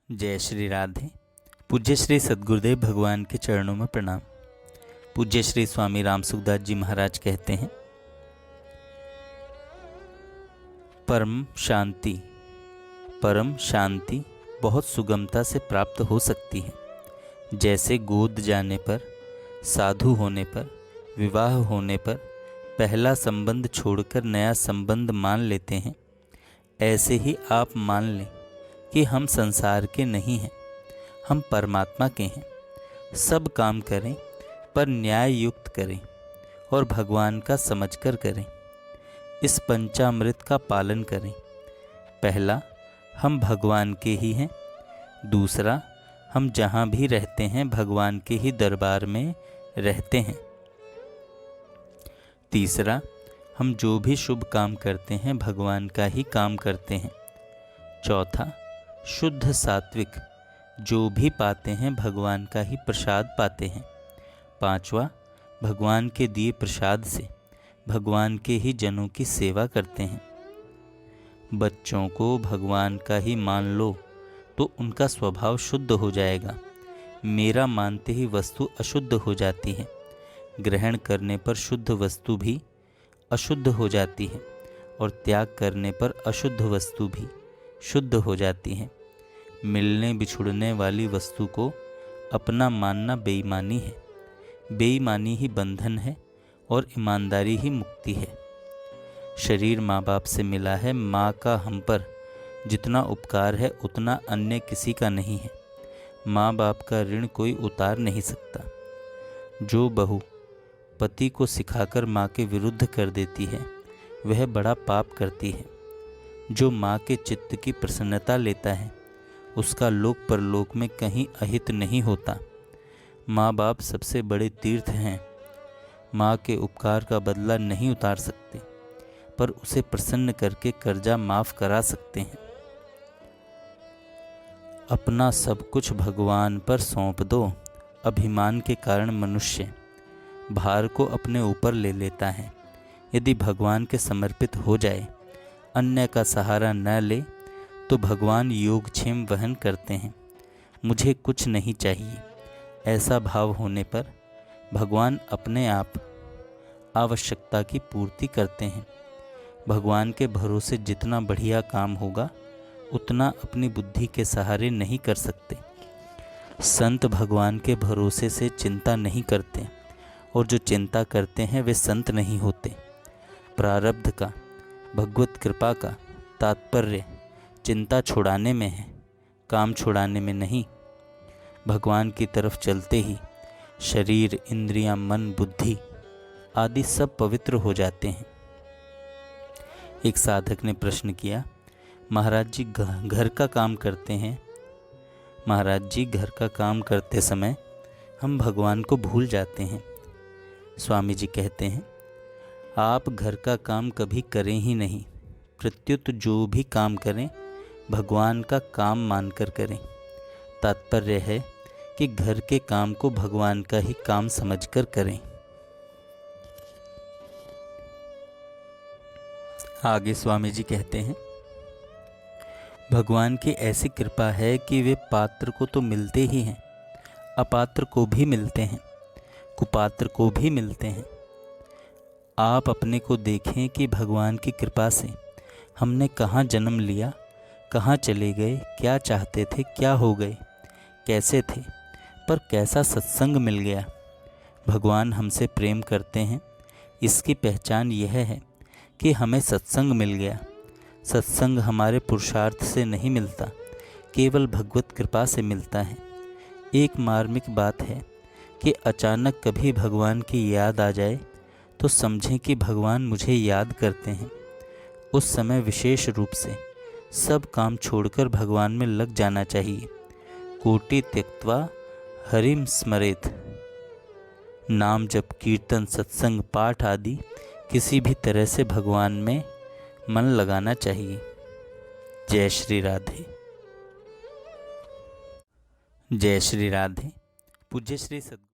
जय श्री राधे। पूज्य श्री सद्गुरुदेव भगवान के चरणों में प्रणाम। पूज्य श्री स्वामी राम सुखदास जी महाराज कहते हैं, परम शांति बहुत सुगमता से प्राप्त हो सकती है। जैसे गोद जाने पर, साधु होने पर, विवाह होने पर पहला संबंध छोड़कर नया संबंध मान लेते हैं, ऐसे ही आप मान लें कि हम संसार के नहीं हैं, हम परमात्मा के हैं। सब काम करें पर न्याय युक्त करें और भगवान का समझकर करें। इस पंचामृत का पालन करें। पहला, हम भगवान के ही हैं। दूसरा, हम जहाँ भी रहते हैं भगवान के ही दरबार में रहते हैं। तीसरा, हम जो भी शुभ काम करते हैं भगवान का ही काम करते हैं। चौथा, शुद्ध सात्विक जो भी पाते हैं भगवान का ही प्रसाद पाते हैं। पांचवा, भगवान के दिए प्रसाद से भगवान के ही जनों की सेवा करते हैं। बच्चों को भगवान का ही मान लो तो उनका स्वभाव शुद्ध हो जाएगा। मेरा मानते ही वस्तु अशुद्ध हो जाती है। ग्रहण करने पर शुद्ध वस्तु भी अशुद्ध हो जाती है और त्याग करने पर अशुद्ध वस्तु भी शुद्ध हो जाती है। मिलने बिछुड़ने वाली वस्तु को अपना मानना बेईमानी है। बेईमानी ही बंधन है और ईमानदारी ही मुक्ति है। शरीर माँ बाप से मिला है। माँ का हम पर जितना उपकार है उतना अन्य किसी का नहीं है। माँ बाप का ऋण कोई उतार नहीं सकता। जो बहू पति को सिखाकर माँ के विरुद्ध कर देती है वह बड़ा पाप करती है। जो माँ के चित्त की प्रसन्नता लेता है उसका लोक परलोक में कहीं अहित नहीं होता। माँ बाप सबसे बड़े तीर्थ हैं। माँ के उपकार का बदला नहीं उतार सकते पर उसे प्रसन्न करके कर्जा माफ करा सकते हैं। अपना सब कुछ भगवान पर सौंप दो। अभिमान के कारण मनुष्य भार को अपने ऊपर ले लेता है। यदि भगवान के समर्पित हो जाए, अन्य का सहारा न ले, तो भगवान योगक्षेम वहन करते हैं। मुझे कुछ नहीं चाहिए, ऐसा भाव होने पर भगवान अपने आप आवश्यकता की पूर्ति करते हैं। भगवान के भरोसे जितना बढ़िया काम होगा उतना अपनी बुद्धि के सहारे नहीं कर सकते। संत भगवान के भरोसे से चिंता नहीं करते और जो चिंता करते हैं वे संत नहीं होते। प्रारब्ध का, भगवत कृपा का तात्पर्य चिंता छुड़ाने में है, काम छुड़ाने में नहीं। भगवान की तरफ चलते ही शरीर, इंद्रियां, मन, बुद्धि आदि सब पवित्र हो जाते हैं। एक साधक ने प्रश्न किया, महाराज जी घर का काम करते हैं। महाराज जी घर का काम करते समय हम भगवान को भूल जाते हैं। स्वामी जी कहते हैं, आप घर का काम कभी करें ही नहीं। प्रत्युत जो भी काम करें भगवान का काम मानकर करें। तात्पर्य है कि घर के काम को भगवान का ही काम समझकर करें। आगे स्वामी जी कहते हैं, भगवान की ऐसी कृपा है कि वे पात्र को तो मिलते ही हैं, अपात्र को भी मिलते हैं, कुपात्र को भी मिलते हैं। आप अपने को देखें कि भगवान की कृपा से हमने कहाँ जन्म लिया, कहाँ चले गए, क्या चाहते थे, क्या हो गए, कैसे थे, पर कैसा सत्संग मिल गया। भगवान हमसे प्रेम करते हैं, इसकी पहचान यह है कि हमें सत्संग मिल गया। सत्संग हमारे पुरुषार्थ से नहीं मिलता, केवल भगवत कृपा से मिलता है। एक मार्मिक बात है कि अचानक कभी भगवान की याद आ जाए तो समझें कि भगवान मुझे याद करते हैं। उस समय विशेष रूप से सब काम छोड़कर भगवान में लग जाना चाहिए। कोटि त्यक्त्वा हरिम स्मरेत। नाम जप, कीर्तन, सत्संग, पाठ आदि किसी भी तरह से भगवान में मन लगाना चाहिए। जय श्री राधे। जय श्री राधे। पूज्य श्री सद्गुरु